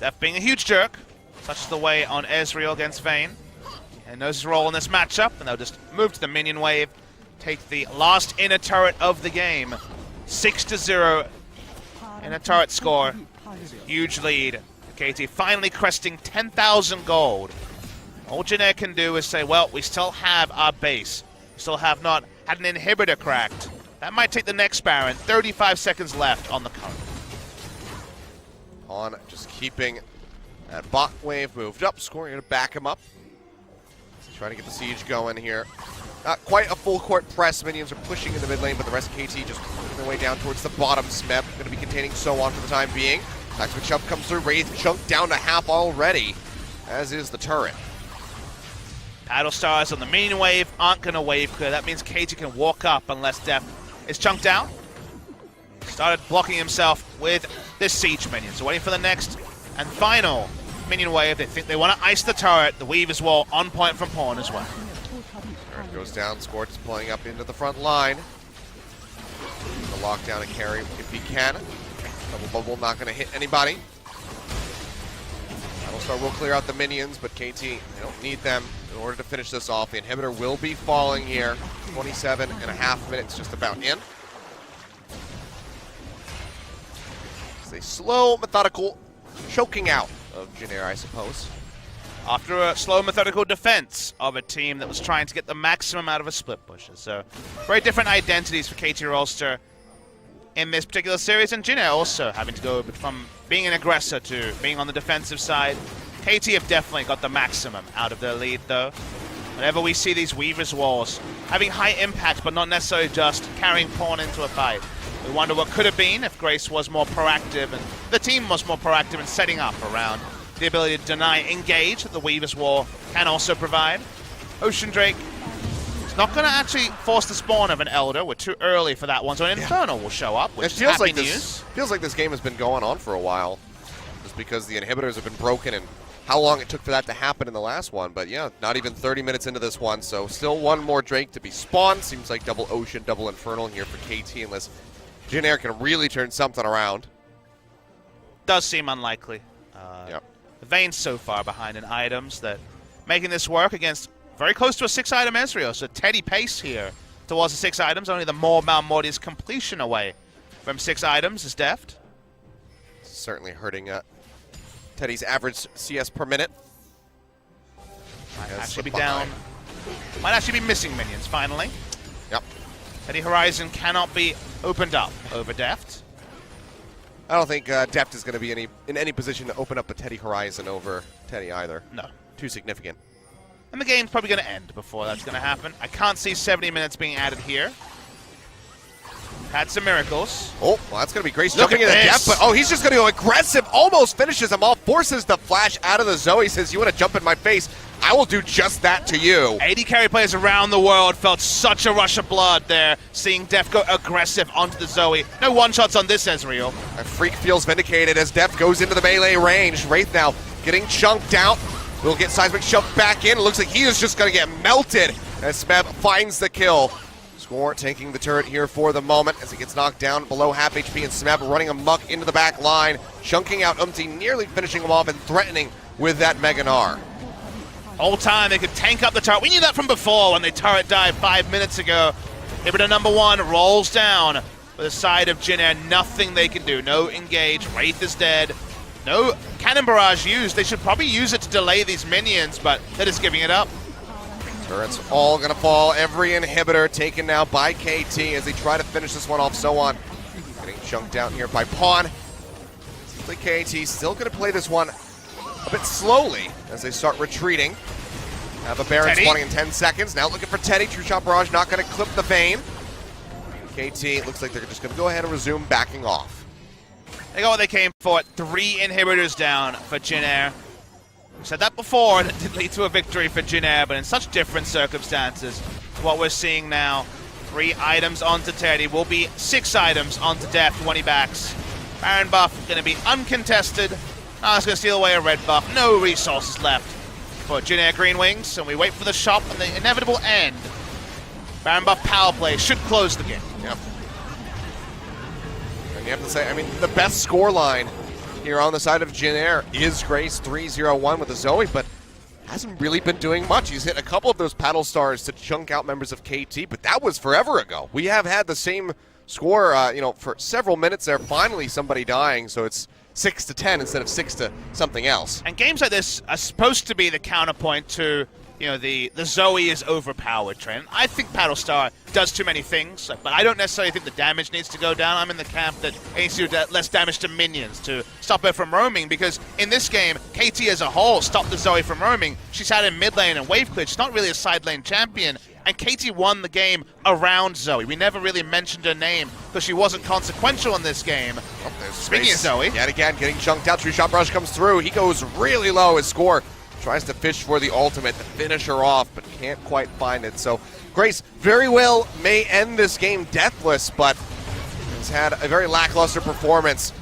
Deft being a huge jerk. Such is the way on Ezreal against Vayne. And knows his role in this matchup, and they'll just move to the minion wave. Take the last inner turret of the game. 6-0 inner turret score. Huge lead. KT finally cresting 10,000 gold. All Jin Air can do is say, well, we still have our base. We still have not had an inhibitor cracked. That might take the next Baron. 35 seconds left on the current. On just keeping that bot wave moved up. Scoring to back him up. Trying to get the siege going here. Not quite a full court press. Minions are pushing in the mid lane, but the rest of KT just working their way down towards the bottom. Smeb going to be containing so on for the time being. Seismic Shove comes through. Wraith chunked down to half already, as is the turret. Paddle Stars on the minion wave aren't going to wave clear. That means KT can walk up unless Def is chunked down. Started blocking himself with this siege minion. So waiting for the next and final minion wave. They think they want to ice the turret. The Weaver's Wall on point from Pawn as well. Turret goes down. Scorch is pulling up into the front line. The lockdown and carry if he can. Double bubble not going to hit anybody. Battlestar will clear out the minions, but KT, they don't need them in order to finish this off. The inhibitor will be falling here. 27.5 minutes just about in. It's a slow, methodical choking out of Jin Air, I suppose. After a slow, methodical defense of a team that was trying to get the maximum out of a split push. So, very different identities for KT Rolster in this particular series, and Jin Air also having to go from being an aggressor to being on the defensive side. KT have definitely got the maximum out of their lead, though. Whenever we see these Weaver's Walls having high impact, but not necessarily just carrying Pawn into a fight, we wonder what could have been if Grace was more proactive and the team was more proactive in setting up around the ability to deny engage that the Weaver's Wall can also provide. Ocean Drake is not going to actually force the spawn of an Elder. We're too early for that one, so an Infernal will show up, which is happy news. Feels like this game has been going on for a while, just because the inhibitors have been broken and how long it took for that to happen in the last one. But yeah, not even 30 minutes into this one, so still one more Drake to be spawned. Seems like double Ocean, double Infernal here for KT, unless Jin Air can really turn something around. Does seem unlikely. Yep. The Vayne's so far behind in items that making this work against very close to a 6-item Ezreal. So Teddy pace here towards the 6 items. Only the more Malmortius completion away from 6 items is deft. Certainly hurting Teddy's average CS per minute. Might actually be down. Might actually be missing minions finally. Yep. Teddy Horizon cannot be opened up over deft. I don't think Deft is going to be in any position to open up a Teddy Horizon over Teddy either. No. Too significant. And the game's probably going to end before that's going to happen. I can't see 70 minutes being added here. Had some miracles. Oh, well, that's going to be Grace jumping into Deft, but he's just going to go aggressive, almost finishes him off, forces the flash out of the Zoe, says, you want to jump in my face? I will do just that to you. 80 carry players around the world felt such a rush of blood there, seeing Deft go aggressive onto the Zoe. No one-shots on this Ezreal. A Freak feels vindicated as Deft goes into the melee range. Wraith now getting chunked out. We'll get Seismic shoved back in. It looks like he is just going to get melted as Smeb finds the kill. Score taking the turret here for the moment as he gets knocked down below half HP, and Smeb running amok into the back line, chunking out nearly finishing him off and threatening with that Mega Gnar. Whole time they could tank up the turret. We knew that from before when the turret died 5 minutes ago. Inhibitor number 1 rolls down with the side of Jin Air. Nothing they can do. No engage. Wraith is dead. No cannon barrage used. They should probably use it to delay these minions, but they're just giving it up. Turrets all going to fall. Every inhibitor taken now by KT as they try to finish this one off. So on. Getting chunked out here by Pawn. Seems like KT still going to play this one a bit slowly as they start retreating. Have a Baron spawning in 10 seconds. Now looking for Teddy. True Shot Barrage not going to clip the Vayne. KT looks like they're just going to go ahead and resume backing off. They got what they came for. 3 inhibitors down for Jin Air. We said that before, and it did lead to a victory for Jin Air, but in such different circumstances. What we're seeing now, 3 items onto Teddy, will be 6 items onto Deft when he backs. Baron buff going to be uncontested. Now it's going to steal away a red buff. No resources left for Jin Air GreenWings, and we wait for the shop and the inevitable end. Baron buff power play should close the game. Yep. And you have to say, I mean, the best score line here on the side of Jin Air is Grace 3-0-1 with the Zoe, but hasn't really been doing much. He's hit a couple of those paddle stars to chunk out members of KT, but that was forever ago. We have had the same score, for several minutes there. Finally, somebody dying, so it's 6-10 instead of 6 to something else. And games like this are supposed to be the counterpoint to you know, the Zoe is overpowered trend. I think Battlestar does too many things, but I don't necessarily think the damage needs to go down. I'm in the camp that it needs to do less damage to minions to stop her from roaming, because in this game, KT as a whole stopped the Zoe from roaming. She's had in mid lane and wave clear. She's not really a side lane champion, and KT won the game around Zoe. We never really mentioned her name because she wasn't consequential in this game. Oh, Speaking of Zoe. Yet again, getting chunked out. True Shot Brush comes through. He goes really low. His score tries to fish for the ultimate to finish her off, but can't quite find it. So Grace very well may end this game deathless, but has had a very lackluster performance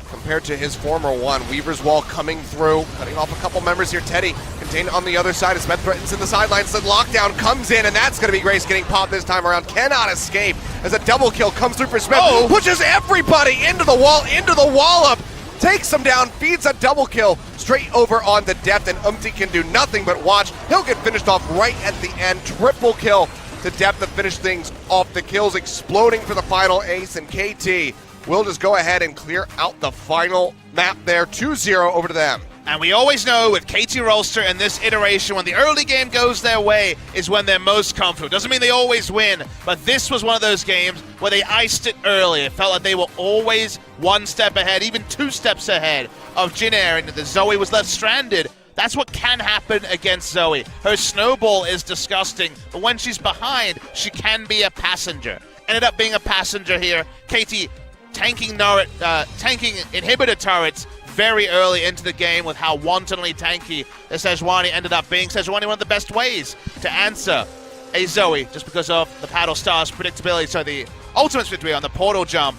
compared to his former one. Weaver's Wall coming through, cutting off a couple members here. Teddy contained on the other side as Smith threatens in the sidelines. The lockdown comes in, and that's going to be Grace getting popped this time around. Cannot escape as a double kill comes through for Smith. Oh. Pushes everybody into the wall up. Takes him down, feeds a double kill straight over onto Deft, and Umti can do nothing but watch. He'll get finished off right at the end. Triple kill to Deft to finish things off. The kills exploding for the final ace, and KT will just go ahead and clear out the final map there. 2-0 over to them. And we always know with KT Rolster in this iteration, when the early game goes their way is when they're most comfortable. Doesn't mean they always win, but this was one of those games where they iced it early. It felt like they were always one step ahead, even 2 steps ahead of Jin Air, and the Zoe was left stranded. That's what can happen against Zoe. Her snowball is disgusting, but when she's behind, she can be a passenger. Ended up being a passenger here. KT tanking inhibitor turrets very early into the game with how wantonly tanky the Sejuani ended up being. Sejuani, one of the best ways to answer a Zoe, just because of the Battlestar's predictability. So the ultimate victory on the portal jump.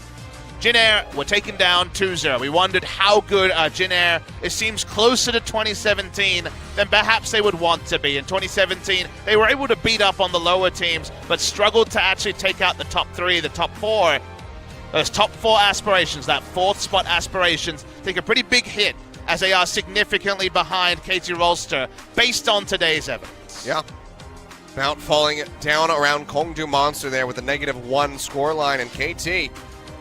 Jin Air were taken down 2-0. We wondered how good Jin Air. It seems closer to 2017 than perhaps they would want to be. In 2017, they were able to beat up on the lower teams, but struggled to actually take out the top 3, the top 4. Those top 4 aspirations, that 4th spot aspirations, take a pretty big hit as they are significantly behind KT Rolster based on today's evidence. Yeah. Mount falling down around Kongdu Monster there with a -1 scoreline, and KT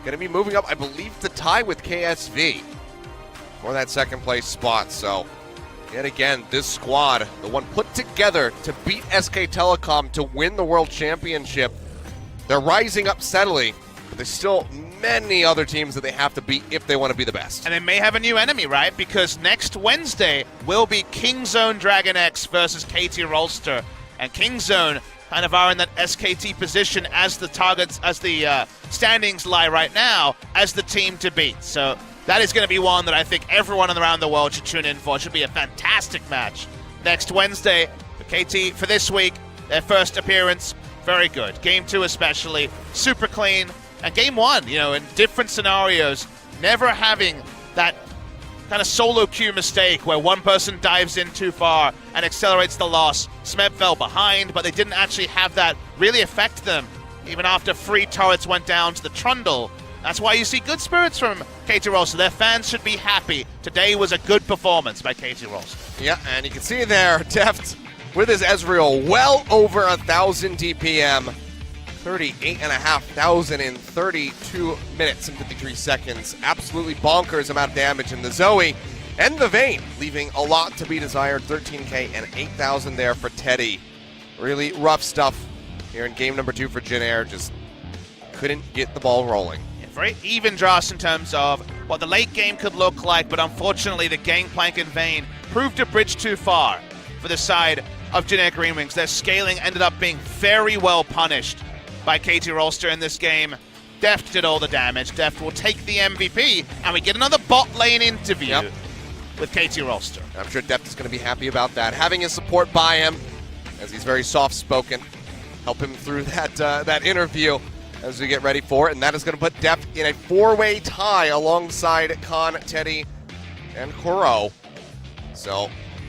going to be moving up, I believe, to tie with KSV for that second place spot. So, yet again, this squad, the one put together to beat SK Telecom to win the World Championship, they're rising up steadily, but there's still many other teams that they have to beat if they want to be the best. And they may have a new enemy, right? Because next Wednesday will be Kingzone Dragon X versus KT Rolster. And Kingzone kind of are in that SKT position as the targets, as the standings lie right now, as the team to beat. So that is going to be one that I think everyone around the world should tune in for. It should be a fantastic match next Wednesday. For KT for this week, their first appearance, very good. Game 2 especially, super clean. And Game 1, you know, in different scenarios, never having that kind of solo queue mistake where one person dives in too far and accelerates the loss. Smeb fell behind, but they didn't actually have that really affect them, even after 3 turrets went down to the Trundle. That's why you see good spirits from KT Rolster. Their fans should be happy. Today was a good performance by KT Rolster. Yeah, and you can see there, Deft with his Ezreal well over 1,000 DPM. 38,500 in 32 minutes and 53 seconds. Absolutely bonkers amount of damage in the Zoe and the Vayne, leaving a lot to be desired. 13K and 8,000 there for Teddy. Really rough stuff here in game number 2 for Jin Air. Just couldn't get the ball rolling. Yeah, very even draws in terms of what the late game could look like, but unfortunately the Gangplank and Vayne proved a bridge too far for the side of Jin Air GreenWings. Their scaling ended up being very well punished by KT Rolster in this game. Deft did all the damage. Deft will take the MVP, and we get another bot lane interview with KT Rolster. I'm sure Deft is going to be happy about that. Having his support by him, as he's very soft-spoken, help him through that interview as we get ready for it, and that is going to put Deft in a 4-way tie alongside Khan, Teddy, and Kuro. So,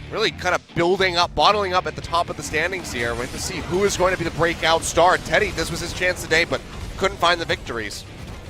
really kind of building up, bottling up at the top of the standings here. We have to see who is going to be the breakout star. Teddy, this was his chance today, but couldn't find the victories.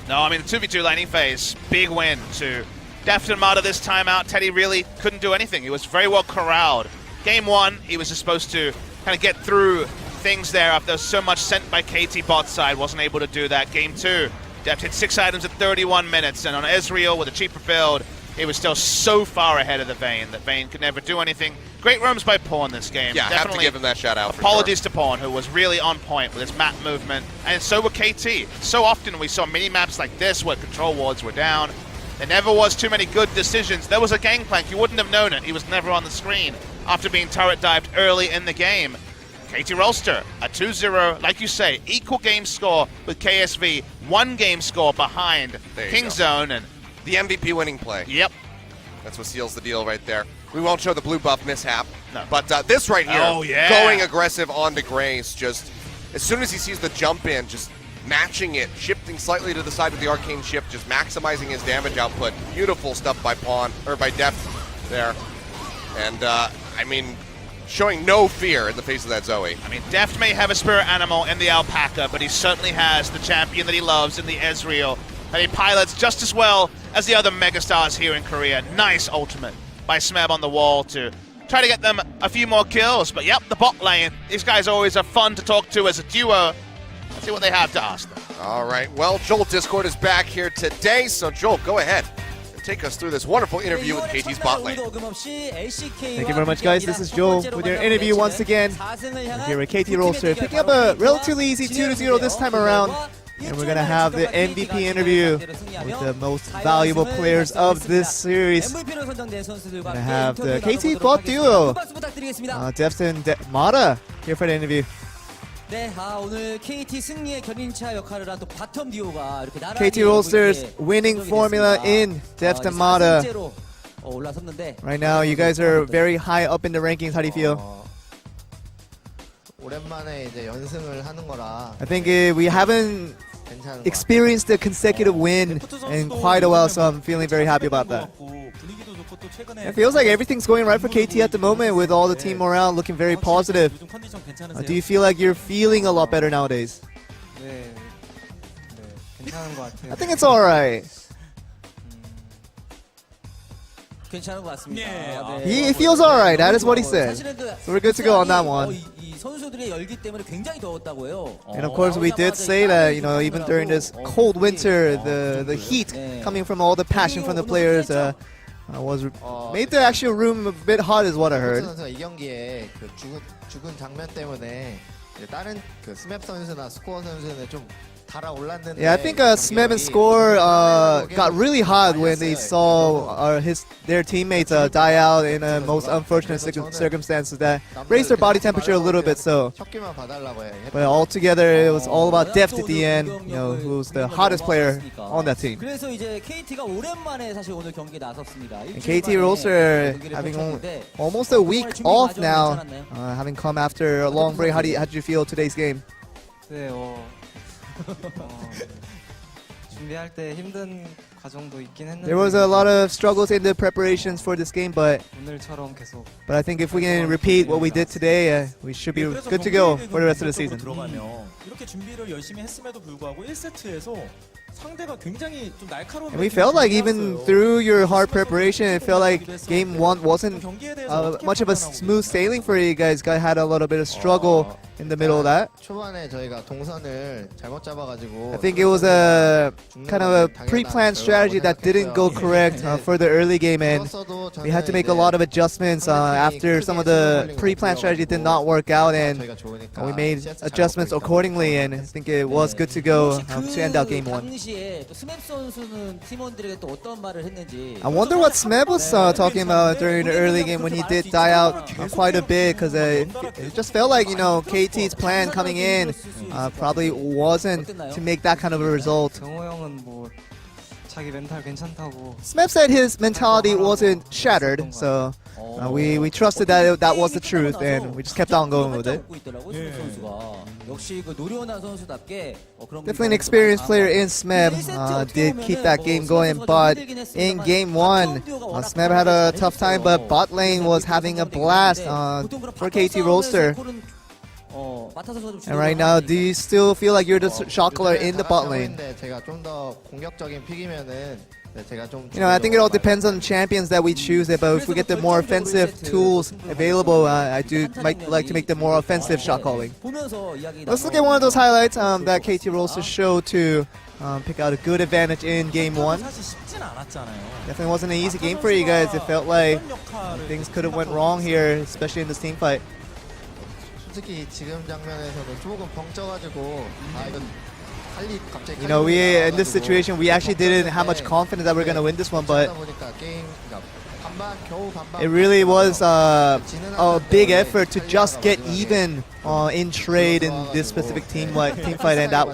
No, I mean, the 2v2 laning phase, big win to Deft and Mata this time out. Teddy really couldn't do anything. He was very well corralled. Game 1, he was just supposed to kind of get through things there after there was so much sent by KT bot side. Wasn't able to do that. Game 2, Deft hit 6 items at 31 minutes, and on Ezreal with a cheaper build, he was still so far ahead of the Vayne that Vayne could never do anything. Great roams by Pawn this game. Yeah, I have to give him that shout out. Apologies to Pawn, who was really on point with his map movement, and so were KT. So often we saw mini maps like this where control wards were down. There never was too many good decisions. There was a gangplank, you wouldn't have known it. He was never on the screen after being turret dived early in the game. KT Rolster, a 2-0, like you say, equal game score with KSV, 1 game score behind Kingzone, and the MVP winning play. Yep. That's what seals the deal right there. We won't show the blue buff mishap, no. But this right here, oh, yeah. going aggressive onto Grace, just as soon as he sees the jump in, just matching it, shifting slightly to the side with the arcane shift, just maximizing his damage output. Beautiful stuff by Pawn, or by Deft there. And, I mean, showing no fear in the face of that Zoe. I mean, Deft may have a spirit animal in the Alpaca, but he certainly has the champion that he loves in the Ezreal, that he pilots just as well as the other megastars here in Korea. Nice ultimate by Smeb on the wall to try to get them a few more kills. But yep, the bot lane, these guys always are fun to talk to as a duo. Let's see what they have to ask them. All right, well, Joel Discord is back here today, so Joel, go ahead. Take us through this wonderful interview with KT's bot lane. Thank you very much, guys. This is Joel with your interview once again. We're here with KT Rolster, picking up a relatively easy 2-0 this time around. And we're going to have the MVP interview with the most valuable players of this series. We're going to have the KT bot duo, Deft and Mata, here for the interview. KT Rolster's winning formula in Deft and Mata. Right now, you guys are very high up in the rankings. How do you feel? I think we haven't experienced a consecutive win in quite a while, so I'm feeling very happy about that. It feels like everything's going right for KT at the moment with all the team morale looking very positive. Do you feel like you're feeling a lot better nowadays? I think it's alright. He feels alright, that is what he said. So we're good to go on that one. And of course we did say that, you know, even during this cold winter, the heat coming from all the passion from the players made the actual room a bit hot is what I heard. Yeah, I think Smeb and Score got really hot when they saw their teammates die out in a most unfortunate circumstances that raised their body temperature a little bit. So, but altogether, it was all about Deft at the end. You know, who was the hottest player on that team. And KT Rolster having almost a week off now, having come after a long break. How did you feel today's game? There was a lot of struggles in the preparations for this game, but I think if we can repeat what we did today, we should be good to go for the rest of the season. And we felt like even through your hard preparation, it felt like game 1 wasn't much of a smooth sailing for you guys. Guys had a little bit of struggle in the middle of that. I think it was a kind of a pre-planned strategy that didn't go correct for the early game, and we had to make a lot of adjustments after some of the pre-planned strategy did not work out, and we made adjustments accordingly, and I think it was good to go to end out game 1. I wonder what Smeb was talking about during the early game when he did die out quite a bit, because it just felt like, you know, KT's plan coming in probably wasn't to make that kind of a result. Smeb said his mentality wasn't shattered, so we trusted that that was the truth, and we just kept on going with it. Definitely an experienced player in Smeb, did keep that game going, but in game 1, Smeb had a tough time, but bot lane was having a blast for KT Rolster. And right now, do you still feel like you're the shot caller in the bot lane? You know, I think it all depends on the champions that we choose, but if we get the more offensive tools available, I might like to make the more offensive shot calling. Let's look at one of those highlights that KT Rolster showed to pick out a good advantage in game one. 사실 쉽진 않았잖아요. Definitely wasn't an easy game for you guys. It felt like things could have went wrong here, especially in this team fight. 솔직히 지금 장면에서도 조금 벙쪄가지고 이건 칼리 갑자기 You know, we in this situation we actually didn't have much confidence that we're gonna win this one, but 보니까 게임 반반 겨우 반반 it really was a big effort to just get even in trade in this specific team fight, and that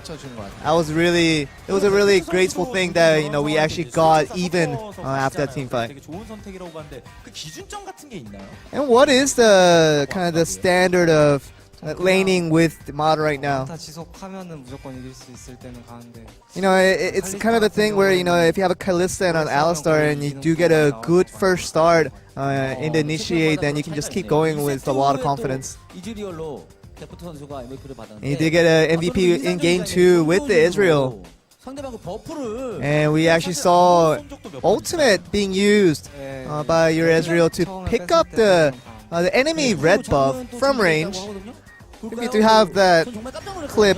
was really a really grateful thing that we actually got even after that team fight. 되게 좋은 선택이라고 봤는데 그 기준점 같은 게 있나요? And what is the kind of the standard of laning with the mod right now? 다 지속하면은 무조건 이길 수 있을 때는 가는데. It's kind of a thing where if you have a Kalista and an Alistar and you do get a good first start in the initiate, then you can just keep going with a lot of confidence. 이즈리얼로 데프트 선수가 MVP를 받았는데 And you did get an MVP in game 2 with the Israel. 상대방의 버프를 And we actually saw ultimate being used by your Ezreal to pick up the enemy red buff from range. Maybe to have that clip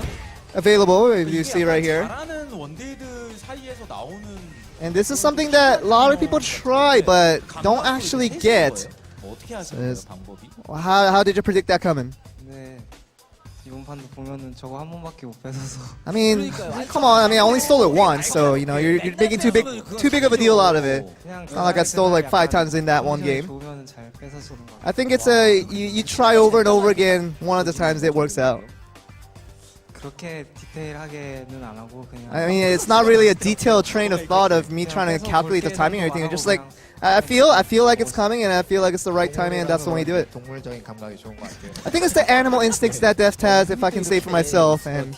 available, if you see right here. 잘하는 원딜들 사이에서 나오는 And this is something that a lot of people try but don't actually get. 어떻게 하시는 방법이? How did you predict that coming? 네. 이번 판도 보면은 저거 한 번밖에 못 뺏어서. I mean, come on. I mean, I only stole it once, so you're making too big of a deal out of it. It's not like I stole like 5 times in that one game. 좋으면은 잘 뺏어주는 거. I think it's you try over and over again. One of the times it works out. 그렇게 디테일하게는 안 하고 그냥. I mean, it's not really a detailed train of thought of me trying to calculate the timing or anything. It's just like I feel like it's coming and I feel like it's the right timing and that's the way you do it. 동물적인 감각이 좋은 것 같아요. I think it's the animal instincts that Deft has, if I can say for myself. And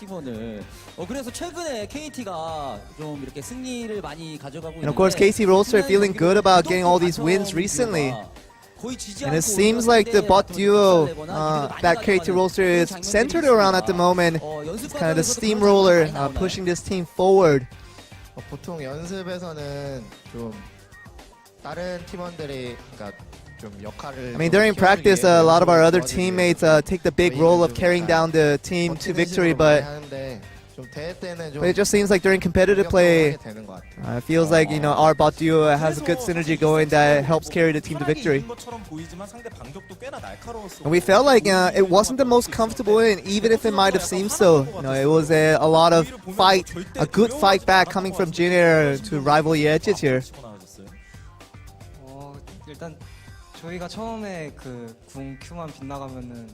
그래서 최근에 KT가 좀 이렇게 승리를 많이 가져가고 of course, KT Rolster feeling good about getting all these wins recently. And it seems like the bot duo that KT Rolster is centered around at the moment is kind of the steamroller pushing this team forward. 보통 연습에서는 좀 다른 팀원들이 그러니까 좀 역할을 I mean, during practice, a lot of our other teammates take the big role of carrying down the team to victory, but it just seems like during competitive play, it feels like our bot duo has a good synergy going that helps carry the team to victory. And we felt like it wasn't the most comfortable win, even if it might have seemed so. It was a lot of fight, a good fight back coming from Jin Air to rival Edges here. 일단 저희가 처음에 그 궁 Q만 빗나가면은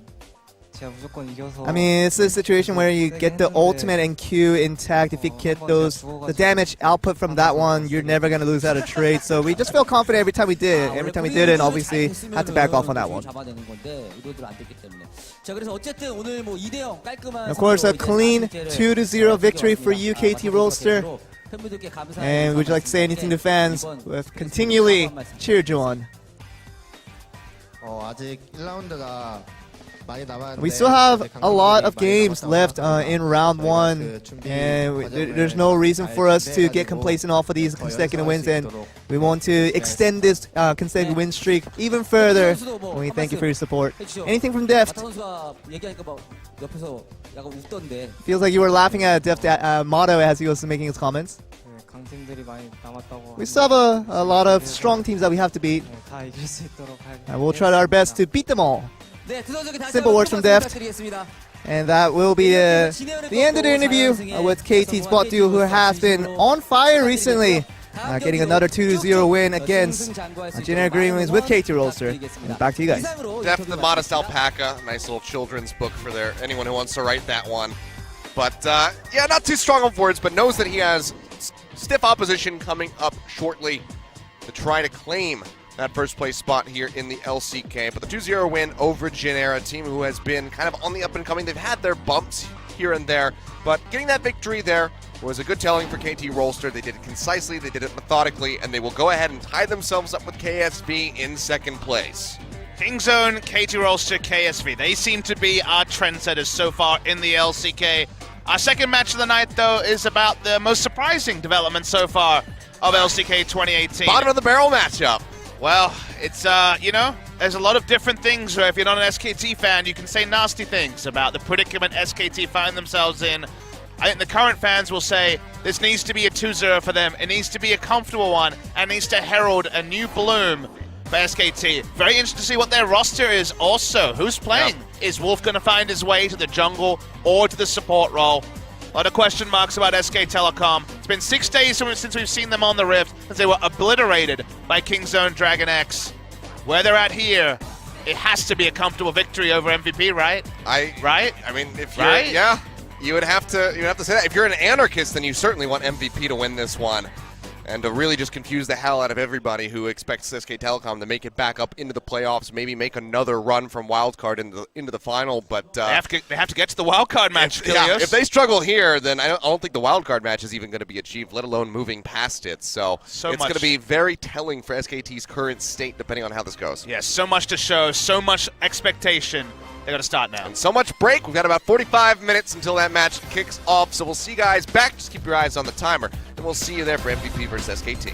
제가 무조건 이겨서. I mean, it's a situation where you get the ultimate and Q intact. If you get the damage output from that one, you're never gonna lose out of trade. So we just feel confident every time we did. Every time we did it, obviously had to back off on that one. And of course, a clean 2-0 victory for you, KT Rolster. And would you like to say anything to fans who have continually cheered you on? 아직 1라운드가 많이 남았는데 We still have a lot of games left in round 1, and there's no reason for us to get complacent off of these consecutive wins, and we want to extend this consecutive win streak even further. And we thank you for your support. Anything from Deft? Feels like you were laughing at Deft motto as he was making his comments. 강팀들이 많이 남았다고. We still have a lot of strong teams that we have to beat. 다 이길 수 있도록 And we'll try our best to beat them all. Simple words from Deft. And that will be the end of the interview with KT's bot duo, who has been on fire recently, getting another 2-0 win against Jin Air GreenWings with KT Rolster. And back to you guys. Deft the Modest Alpaca, nice little children's book for anyone who wants to write that one. But yeah, not too strong of words, but knows that he has stiff opposition coming up shortly to try to claim that first place spot here in the LCK. But the 2-0 win over Jin Air, a team who has been kind of on the up and coming. They've had their bumps here and there, but getting that victory there was a good telling for KT Rolster. They did it concisely, they did it methodically, and they will go ahead and tie themselves up with KSV in second place. King Zone, KT Rolster, KSV. They seem to be our trendsetters so far in the LCK. Our second match of the night, though, is about the most surprising development so far of LCK 2018. Bottom of the barrel matchup. Well, it's, there's a lot of different things where if you're not an SKT fan, you can say nasty things about the predicament SKT find themselves in. I think the current fans will say this needs to be a 2-0 for them. It needs to be a comfortable one and needs to herald a new bloom for SKT. Very interesting to see what their roster is also. Who's playing? Yep. Is Wolf going to find his way to the jungle or to the support role? A lot of question marks about SK Telecom. It's been 6 days since we've seen them on the Rift, as they were obliterated by Kingzone Dragon X. Where they're at here, it has to be a comfortable victory over MVP, right? Right? I mean, if you're, Right? yeah, you would have to say that. If you're an anarchist, then you certainly want MVP to win this one, and to really just confuse the hell out of everybody who expects SK Telecom to make it back up into the playoffs, maybe make another run from wildcard into the final. But They have to get to the wildcard match, if they struggle here, then I don't think the wildcard match is even going to be achieved, let alone moving past it. So it's going to be very telling for SKT's current state, depending on how this goes. Yeah, so much to show, so much expectation. They got to start now. And so much break. We've got about 45 minutes until that match kicks off. So we'll see you guys back. Just keep your eyes on the timer, and we'll see you there for MVP versus SKT.